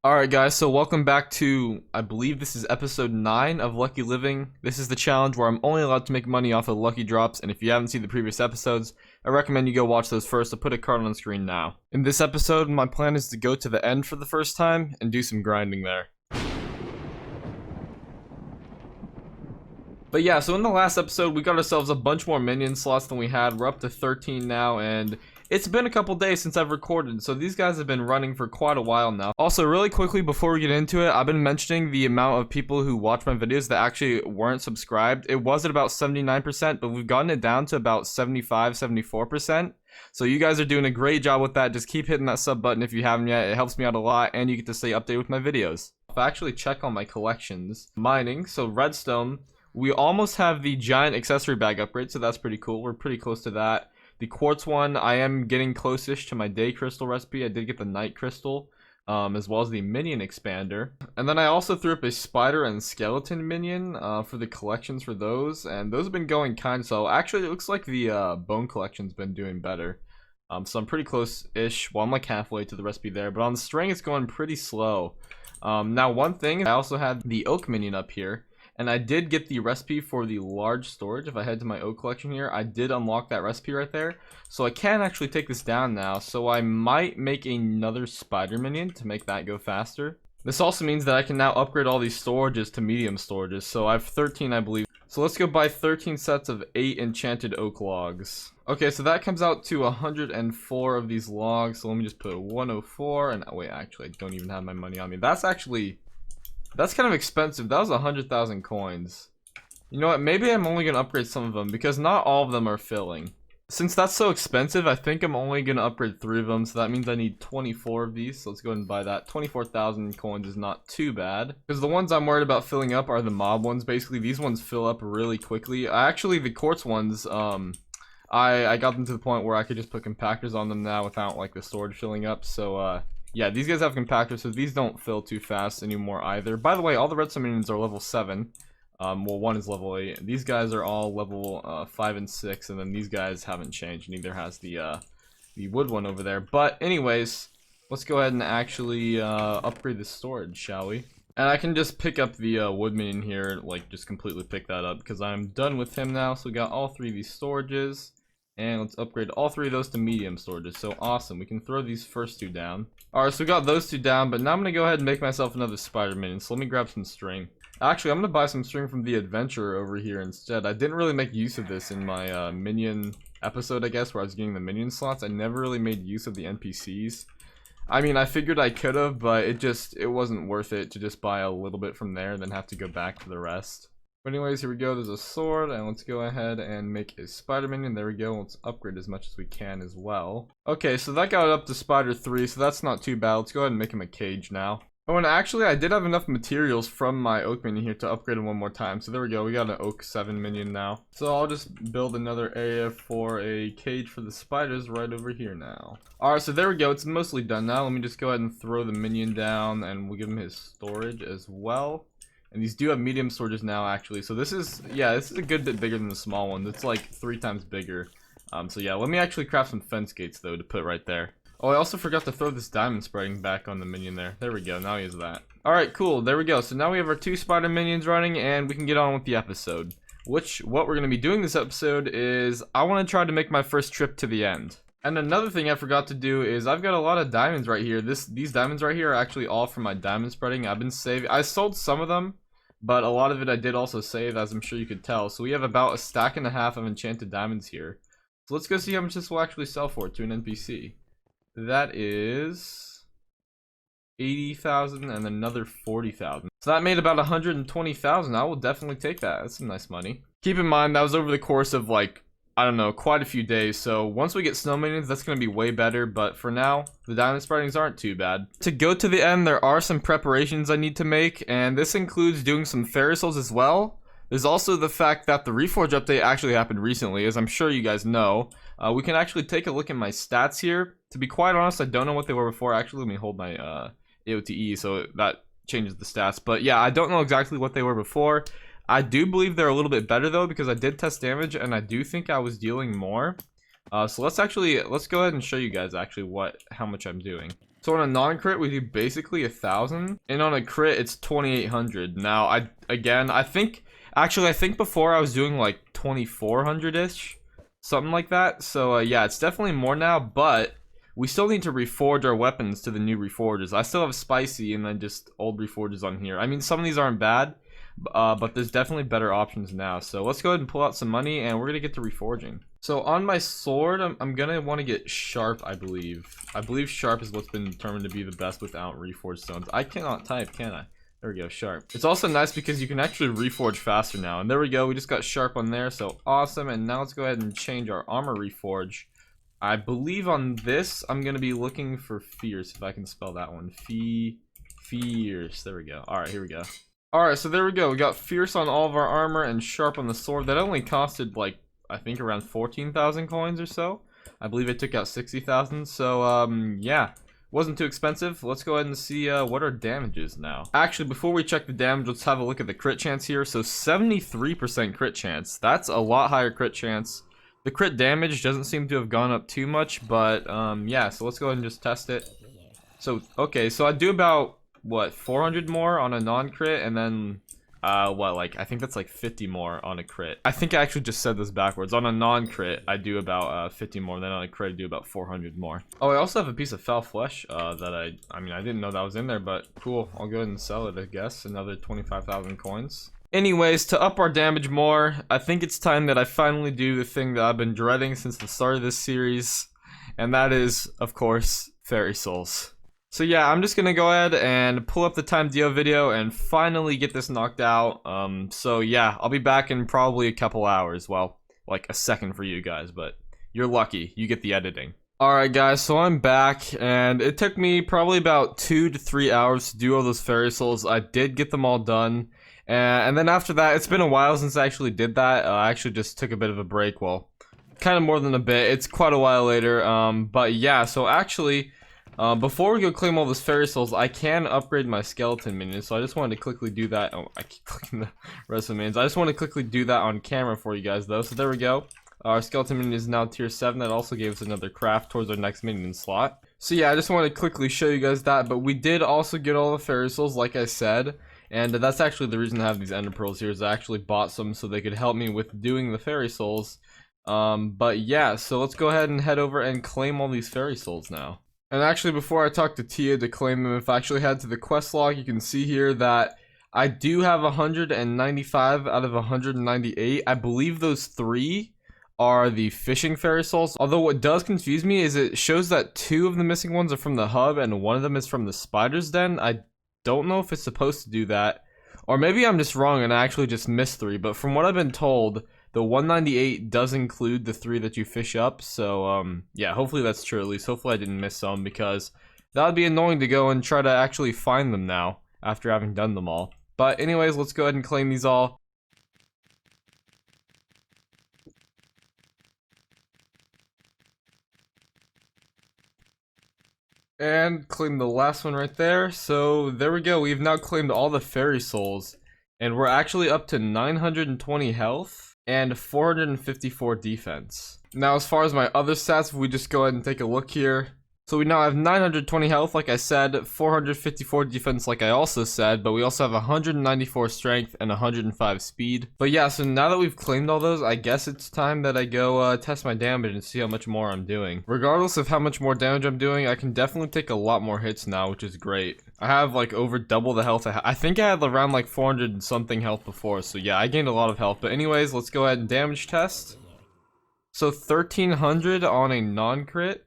Alright guys, so welcome back to, I believe this is episode 9 of Lucky Living. This is the challenge where I'm only allowed to make money off of lucky drops, and if you haven't seen the previous episodes, I recommend you go watch those first. I'll put a card on the screen now. In this episode, my plan is to go to the end for the first time and do some grinding there. But yeah, so in the last episode, we got ourselves a bunch more minion slots than we had. We're up to 13 now, and it's been a couple days since I've recorded, so these guys have been running for quite a while now. Also, really quickly before we get into it, I've been mentioning the amount of people who watch my videos that actually weren't subscribed. It was at about 79%, but we've gotten it down to about 75-74%. So you guys are doing a great job with that. Just keep hitting that sub button if you haven't yet. It helps me out a lot, and you get to stay updated with my videos. If I actually check on my collections, mining, so redstone, we almost have the giant accessory bag upgrade, so that's pretty cool. We're pretty close to that. The quartz one, I am getting close-ish to my day crystal recipe. I did get the night crystal, as well as the minion expander. And then I also threw up a spider and skeleton minion for the collections for those. And those have been going kind of slow. Actually, it looks like the bone collection's been doing better. So I'm pretty close-ish. Well, I'm like halfway to the recipe there. But on the string, it's going pretty slow. Now, one thing, I also had the oak minion up here. And I did get the recipe for the large storage. If I head to my oak collection here, I did unlock that recipe right there. So I can actually take this down now. So I might make another spider minion to make that go faster. This also means that I can now upgrade all these storages to medium storages. So I have 13, I believe. So let's go buy 13 sets of 8 enchanted oak logs. Okay, so that comes out to 104 of these logs. So let me just put 104. And wait, actually, I don't even have my money on me. That's kind of expensive. That was 100,000 coins. You know what? Maybe I'm only going to upgrade some of them because not all of them are filling. Since that's so expensive, I think I'm only going to upgrade 3 of them. So that means I need 24 of these. So let's go ahead and buy that. 24,000 coins is not too bad. Because the ones I'm worried about filling up are the mob ones. Basically, these ones fill up really quickly. Actually, the quartz ones, I got them to the point where I could just put compactors on them now without like the storage filling up. So, yeah, these guys have compactors, so these don't fill too fast anymore either. By the way, all the redstone minions are level 7. Well, one is level 8. These guys are all level 5 and 6, and then these guys haven't changed. Neither has the wood one over there. But anyways, let's go ahead and actually upgrade the storage, shall we? And I can just pick up the wood minion here, like just completely pick that up, because I'm done with him now. So we got all 3 of these storages. And let's upgrade all 3 of those to medium storages. So awesome. We can throw these first 2 down. Alright, so we got those 2 down, but now I'm going to go ahead and make myself another spider minion. So let me grab some string. Actually, I'm going to buy some string from the adventurer over here instead. I didn't really make use of this in my minion episode, I guess, where I was getting the minion slots. I never really made use of the NPCs. I mean, I figured I could have, but it wasn't worth it to just buy a little bit from there and then have to go back for the rest. But anyways, here we go. There's a sword, and let's go ahead and make a spider minion. There we go. Let's upgrade as much as we can as well. Okay, so that got it up to spider 3, so that's not too bad. Let's go ahead and make him a cage now. Oh, and actually, I did have enough materials from my oak minion here to upgrade him one more time. So there we go. We got an oak 7 minion now. So I'll just build another area for a cage for the spiders right over here now. Alright, so there we go. It's mostly done now. Let me just go ahead and throw the minion down, and we'll give him his storage as well. And these do have medium storages now, actually. So this is, yeah, this is a good bit bigger than the small one. It's like 3 times bigger. So yeah, let me actually craft some fence gates, though, to put right there. Oh, I also forgot to throw this diamond spreading back on the minion there. There we go. Now he has that. Alright, cool. There we go. So now we have our 2 spider minions running, and we can get on with the episode. What we're going to be doing this episode is I want to try to make my first trip to the end. And another thing I forgot to do is I've got a lot of diamonds right here. These diamonds right here are actually all from my diamond spreading. I've been saving. I sold some of them, but a lot of it I did also save, as I'm sure you could tell. So we have about a stack and a half of enchanted diamonds here. So let's go see how much this will actually sell for to an NPC. That is 80,000 and another 40,000. So that made about 120,000. I will definitely take that. That's some nice money. Keep in mind that was over the course of like, I don't know, quite a few days. So once we get snow minions, that's going to be way better. But for now, the diamond spreadings aren't too bad. To go to the end, there are some preparations I need to make. And this includes doing some Ferry as well. There's also the fact that the Reforge update actually happened recently, as I'm sure you guys know. We can actually take a look at my stats here. To be quite honest, I don't know what they were before. Actually, let me hold my AOTE, so that changes the stats. But yeah, I don't know exactly what they were before. I do believe they're a little bit better though, because I did test damage, and I do think I was dealing more. So let's go ahead and show you guys actually how much I'm doing. So on a non-crit, we do basically 1,000, and on a crit, it's 2,800. Now, I think before I was doing like 2,400-ish, something like that. So yeah, it's definitely more now, but we still need to reforge our weapons to the new reforges. I still have spicy and then just old reforges on here. I mean, some of these aren't bad, but there's definitely better options now. So let's go ahead and pull out some money, and we're gonna get to reforging. So on my sword, I'm gonna want to get sharp, I believe. I believe sharp is what's been determined to be the best without reforged stones. I cannot type, can I? There we go, sharp. It's also nice because you can actually reforge faster now. And there we go, we just got sharp on there, so awesome. And now let's go ahead and change our armor reforge. I believe on this, I'm gonna be looking for fierce, if I can spell that one. Fierce, there we go. Alright, here we go. Alright, so there we go. We got fierce on all of our armor and sharp on the sword. That only costed like, I think around 14,000 coins or so. I believe it took out 60,000. So yeah, wasn't too expensive. Let's go ahead and see what our damage is now. Actually, before we check the damage, let's have a look at the crit chance here. So 73% crit chance. That's a lot higher crit chance. The crit damage doesn't seem to have gone up too much, but yeah, so let's go ahead and just test it. So okay, so I do about what, 400 more on a non-crit, and then what, like I think that's like 50 more on a crit. I think I actually just said this backwards. On a non-crit, I do about 50 more, then on a crit I do about 400 more. Oh, I also have a piece of foul flesh that I mean, I didn't know that was in there, but cool. I'll go ahead and sell it, I guess. Another 25,000 coins. Anyways, to up our damage more, I think it's time that I finally do the thing that I've been dreading since the start of this series, and that is, of course, Ferry Souls. So yeah, I'm just gonna go ahead and pull up the time Dio video and finally get this knocked out. So yeah, I'll be back in probably a couple hours. Well, like a second for you guys, but you're lucky, you get the editing. Alright guys, so I'm back, and it took me probably about 2 to 3 hours to do all those Ferry Souls. I did get them all done. And then after that, it's been a while since I actually did that. I actually just took a bit of a break. Well, kind of more than a bit. It's quite a while later. But yeah, so actually, before we go claim all those Ferry Souls, I can upgrade my skeleton minions. So I just wanted to quickly do that. Oh, I keep clicking the rest of the minions. I just want to quickly do that on camera for you guys, though. So there we go. Our skeleton minion is now tier 7. That also gave us another craft towards our next minion slot. So yeah, I just want to quickly show you guys that. But we did also get all the Ferry Souls, like I said. And that's actually the reason I have these ender pearls here, is I actually bought some so they could help me with doing the Ferry Souls. But yeah, so let's go ahead and head over and claim all these Ferry Souls now. And actually, before I talk to Tia to claim them, if I actually head to the quest log, you can see here that I do have 195 out of 198. I believe those 3 are the fishing Ferry Souls. Although what does confuse me is it shows that 2 of the missing ones are from the hub and 1 of them is from the spider's den. I don't know if it's supposed to do that, or maybe I'm just wrong and I actually just missed 3, but from what I've been told, the 198 does include the 3 that you fish up. So yeah, hopefully that's true. At least hopefully I didn't miss some, because that would be annoying to go and try to actually find them now after having done them all. But anyways, let's go ahead and claim these all. And claim the last one right there. So there we go. We've now claimed all the Ferry Souls, and we're actually up to 920 health and 454 defense. Now, as far as my other stats, if we just go ahead and take a look here. So we now have 920 health, like I said, 454 defense, like I also said, but we also have 194 strength and 105 speed. But yeah, so now that we've claimed all those, I guess it's time that I go test my damage and see how much more I'm doing. Regardless of how much more damage I'm doing, I can definitely take a lot more hits now, which is great. I have like over double the health I think I had around like 400 and something health before, so yeah, I gained a lot of health. But anyways, let's go ahead and damage test. So 1300 on a non-crit.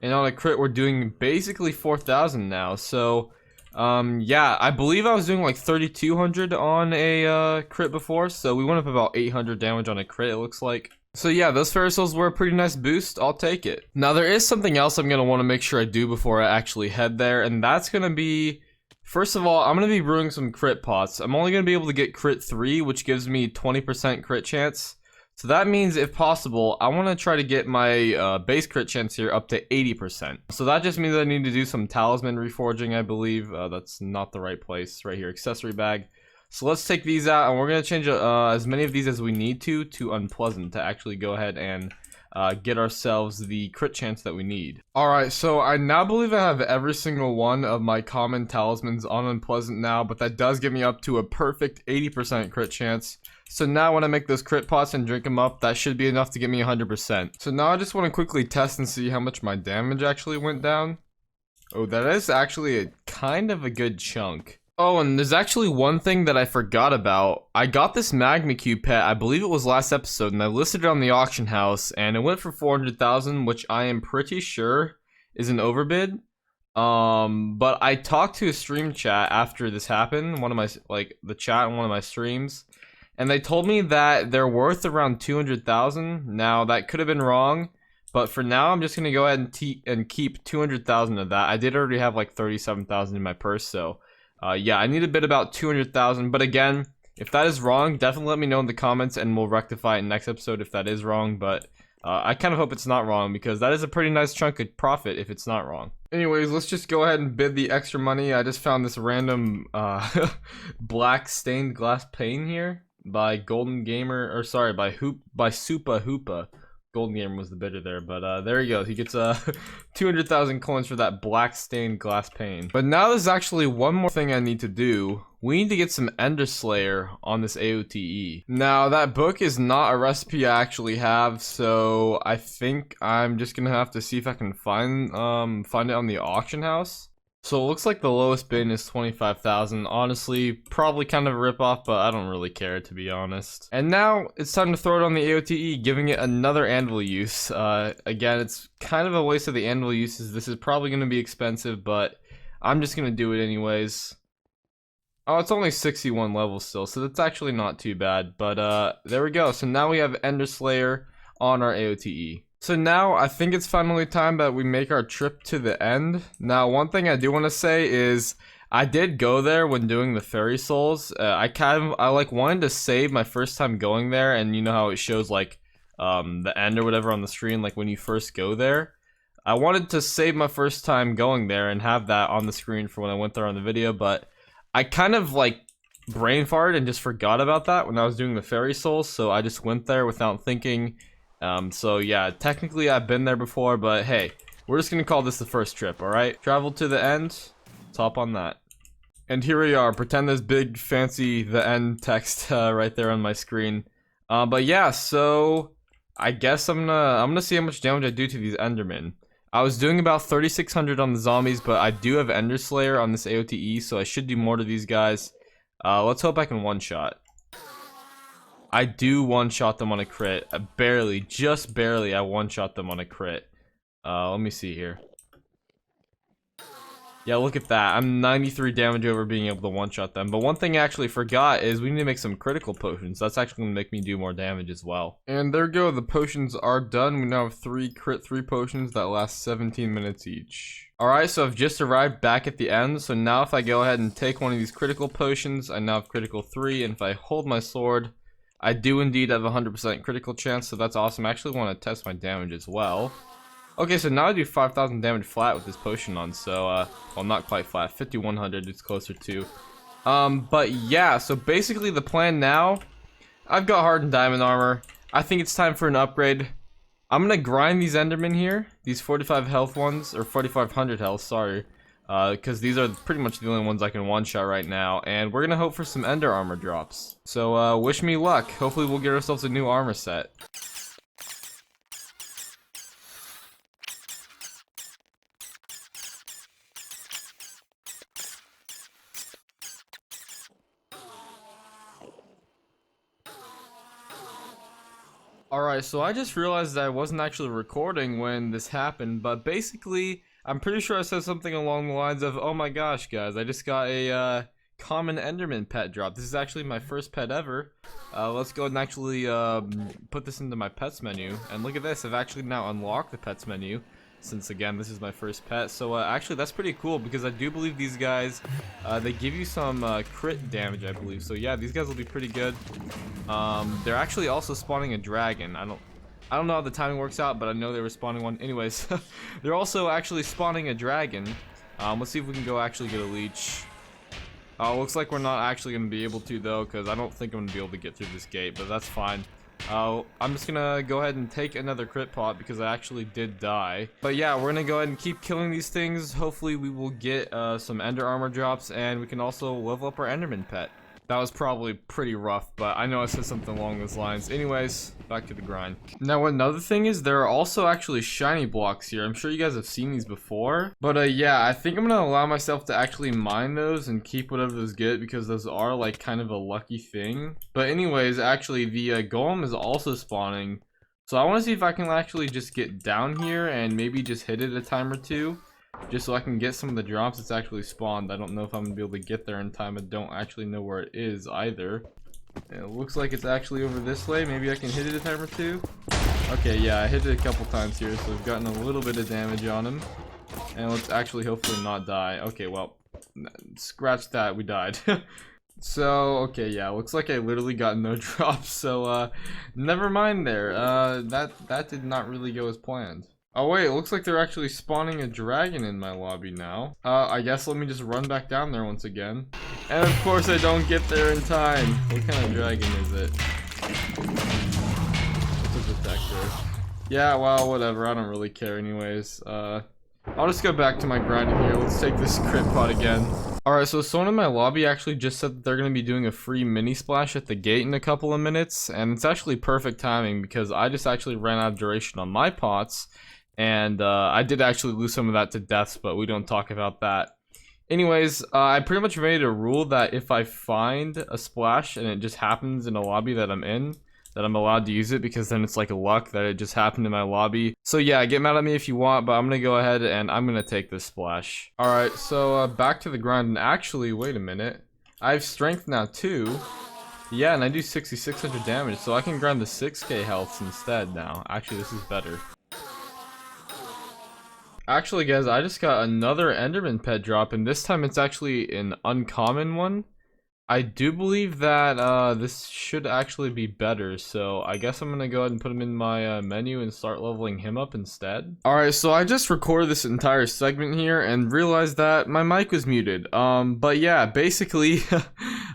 And on a crit, we're doing basically 4,000 now. So, yeah, I believe I was doing like 3,200 on a crit before. So we went up about 800 damage on a crit, it looks like. So yeah, those Ferry Souls were a pretty nice boost. I'll take it. Now, there is something else I'm going to want to make sure I do before I actually head there. And that's going to be, first of all, I'm going to be brewing some crit pots. I'm only going to be able to get crit 3, which gives me 20% crit chance. So that means, if possible, I want to try to get my base crit chance here up to 80%. So that just means I need to do some talisman reforging, I believe. That's not the right place. Right here, accessory bag. So let's take these out, and we're going to change as many of these as we need to unpleasant to actually go ahead and get ourselves the crit chance that we need. Alright, so I now believe I have every single one of my common talismans on Unpleasant now, but that does get me up to a perfect 80% crit chance. So now when I make those crit pots and drink them up, that should be enough to get me 100%. So now I just want to quickly test and see how much my damage actually went down. Oh, that is actually a kind of a good chunk. Oh, and there's actually one thing that I forgot about. I got this Magma Cube pet, I believe it was last episode, and I listed it on the auction house, and it went for 400,000, which I am pretty sure is an overbid. But I talked to a stream chat after this happened, one of my, the chat in one of my streams, and they told me that they're worth around 200,000. Now, that could have been wrong, but for now, I'm just gonna go ahead and keep 200,000 of that. I did already have like 37,000 in my purse, so yeah, I need a bit about 200,000, but again, if that is wrong, definitely let me know in the comments and we'll rectify it next episode if that is wrong, but I kind of hope it's not wrong because that is a pretty nice chunk of profit if it's not wrong. Anyways, let's just go ahead and bid the extra money. I just found this random black stained glass pane here by Golden Gamer, or sorry, by Supa Hoopa. Golden Gamer was the bidder there, but there he goes. He gets 200,000 coins for that black stained glass pane. But now there's actually one more thing I need to do. We need to get some Ender Slayer on this AOTE. Now that book is not a recipe I actually have, so I think I'm just gonna have to see if I can find it on the auction house. So it looks like the lowest bid is 25,000. Honestly, probably kind of a ripoff, but I don't really care, to be honest. And now it's time to throw it on the AOTE, giving it another anvil use. Again, it's kind of a waste of the anvil uses. This is probably going to be expensive, but I'm just going to do it anyways. Oh, it's only 61 levels still, so that's actually not too bad. But there we go. So now we have Ender Slayer on our AOTE. So now I think it's finally time that we make our trip to the end. Now, one thing I do want to say is I did go there when doing the Ferry souls. I wanted to save my first time going there, and you know how it shows like the end or whatever on the screen, like when you first go there. I wanted to save my first time going there and have that on the screen for when I went there on the video, but I kind of like brain farted and just forgot about that when I was doing the Ferry souls, so I just went there without thinking. So yeah, technically I've been there before, but hey, we're just gonna call this the first trip, alright? Travel to the end, let's hop on that. And here we are, pretend there's big fancy the end text right there on my screen. But yeah, so I guess I'm gonna see how much damage I do to these Endermen. I was doing about 3,600 on the zombies, but I do have Ender Slayer on this AOTE, so I should do more to these guys. Let's hope I can one-shot. I do one-shot them on a crit. Barely, just barely, I one-shot them on a crit. Let me see here. Yeah, look at that. I'm 93 damage over being able to one-shot them. But one thing I actually forgot is we need to make some critical potions. That's actually going to make me do more damage as well. And there we go. The potions are done. We now have 3 crit 3 potions that last 17 minutes each. Alright, so I've just arrived back at the end. So now if I go ahead and take one of these critical potions, I now have critical 3. And if I hold my sword, I do indeed have a 100% critical chance, so that's awesome. I actually want to test my damage as well. Okay, so now I do 5,000 damage flat with this potion on, so, well, not quite flat, 5,100, it's closer to. But yeah, so basically the plan now, I've got hardened diamond armor. I think it's time for an upgrade. I'm gonna grind these Endermen here, these 45 health ones, or 4,500 health, sorry. Because these are pretty much the only ones I can one-shot right now, and we're gonna hope for some Ender armor drops. So, wish me luck. Hopefully we'll get ourselves a new armor set. Alright, so I just realized that I wasn't actually recording when this happened, but basically, I'm pretty sure I said something along the lines of, oh my gosh guys, I just got a common Enderman pet drop. This is actually my first pet ever. Let's go and actually put this into my pets menu, and look at this, I've actually now unlocked the pets menu, since again this is my first pet. So actually that's pretty cool, because I do believe these guys, they give you some crit damage, I believe. So yeah, these guys will be pretty good. They're actually also spawning a dragon. I don't know how the timing works out, but I know they were spawning one. Anyways, they're also actually spawning a dragon. Let's see if we can go actually get a leech. Looks like we're not actually going to be able to though, because I don't think I'm going to be able to get through this gate, but that's fine. I'm just gonna go ahead and take another crit pot because I actually did die. But yeah, we're gonna go ahead and keep killing these things. Hopefully we will get some ender armor drops, and we can also level up our enderman pet. That was probably pretty rough, but I know I said something along those lines. Anyways, back to the grind. Now, another thing is there are also actually shiny blocks here. I'm sure you guys have seen these before. But yeah, I think I'm gonna allow myself to actually mine those and keep whatever those get, because those are like kind of a lucky thing. But anyways, actually the golem is also spawning. So I want to see if I can actually just get down here and maybe just hit it a time or two, just so I can get some of the drops that's actually spawned. I don't know if I'm gonna be able to get there in time. I don't actually know where it is either. It looks like it's actually over this way. Maybe I can hit it a time or two. Okay, yeah, I hit it a couple times here, so we've gotten a little bit of damage on him. And let's actually hopefully not die. Okay, well, scratch that, we died. So, okay, yeah, looks like I literally got no drops, so never mind there. That did not really go as planned. Oh wait, it looks like they're actually spawning a dragon in my lobby now. I guess let me just run back down there once again. And of course I don't get there in time. What kind of dragon is it? It's a detector. Yeah, well, whatever, I don't really care anyways. I'll just go back to my grinding here. Let's take this crit pot again. Alright, so someone in my lobby actually just said that they're going to be doing a free mini splash at the gate in a couple of minutes. And it's actually perfect timing because I just actually ran out of duration on my pots. And I did actually lose some of that to deaths, but we don't talk about that. Anyways, I pretty much made a rule that if I find a splash and it just happens in a lobby that I'm in, that I'm allowed to use it, because then it's like a luck that it just happened in my lobby. So yeah, get mad at me if you want, but I'm gonna go ahead and I'm gonna take this splash. Alright, so back to the grind. And actually, wait a minute, I have strength now too. Yeah, and I do 6,600 damage, so I can grind the 6k healths instead now. Actually, this is better. Actually, guys, I just got another enderman pet drop, and this time it's actually an uncommon one. I do believe that this should actually be better, so I guess I'm gonna go ahead and put him in my menu and start leveling him up instead. Alright, so I just recorded this entire segment here and realized that my mic was muted. But yeah, basically,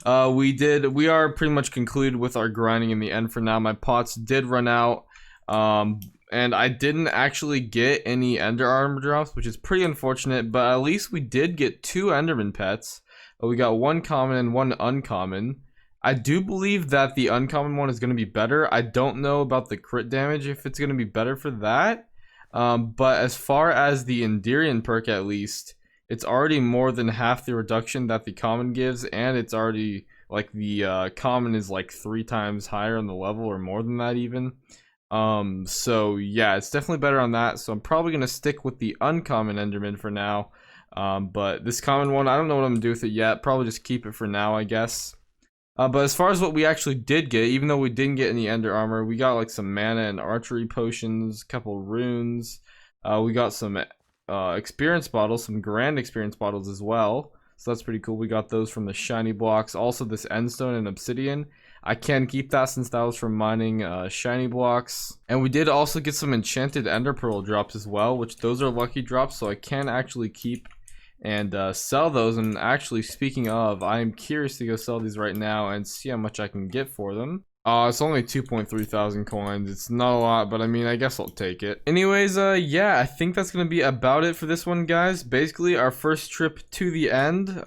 we are pretty much concluded with our grinding in the end for now. My pots did run out, and I didn't actually get any ender armor drops, which is pretty unfortunate, but at least we did get 2 enderman pets. We got 1 common and 1 uncommon. I do believe that the uncommon one is going to be better. I don't know about the crit damage, if it's going to be better for that. But as far as the Enderian perk, at least, it's already more than half the reduction that the common gives, and it's already, like, the common is like 3 times higher on the level, or more than that even. So yeah, it's definitely better on that, so I'm probably going to stick with the uncommon enderman for now. But this common one, I don't know what I'm gonna do with it yet. Probably just keep it for now, I guess. But as far as what we actually did get, even though we didn't get any ender armor, we got like some mana and archery potions, couple runes. We got some experience bottles, some grand experience bottles as well. So that's pretty cool. We got those from the shiny blocks. Also this endstone and obsidian. I can keep that since that was from mining shiny blocks. And we did also get some enchanted ender pearl drops as well, which those are lucky drops, so I can actually keep and sell those. And actually, speaking of, I am curious to go sell these right now and see how much I can get for them. It's only 2.3 thousand coins. It's not a lot, but I mean, I guess I'll take it. Anyways, yeah, I think that's gonna be about it for this one, guys. Basically, our first trip to the end.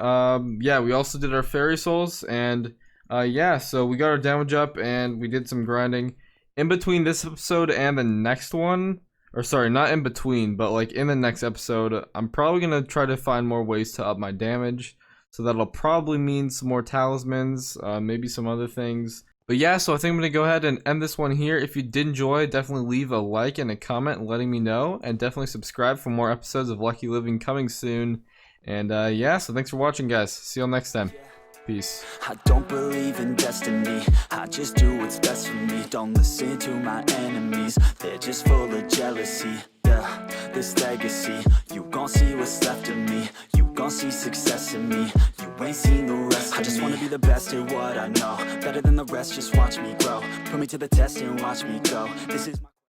Yeah, we also did our fairy souls, and yeah, so we got our damage up and we did some grinding. In between this episode and the next one, or sorry, not in between, but like in the next episode, I'm probably gonna try to find more ways to up my damage. So that'll probably mean some more talismans, maybe some other things. But yeah, so I think I'm gonna go ahead and end this one here. If you did enjoy, definitely leave a like and a comment letting me know, and definitely subscribe for more episodes of Lucky Living coming soon. And yeah, so thanks for watching, guys. See y'all next time. Peace. I don't believe in destiny, I just do what's best for me. Don't listen to my enemies, they're just full of jealousy. Yeah, this legacy, you gon' see what's left of me. You gon' see success in me, you ain't seen the rest of me. I just wanna be the best at what I know, better than the rest, just watch me grow. Put me to the test and watch me go. This is my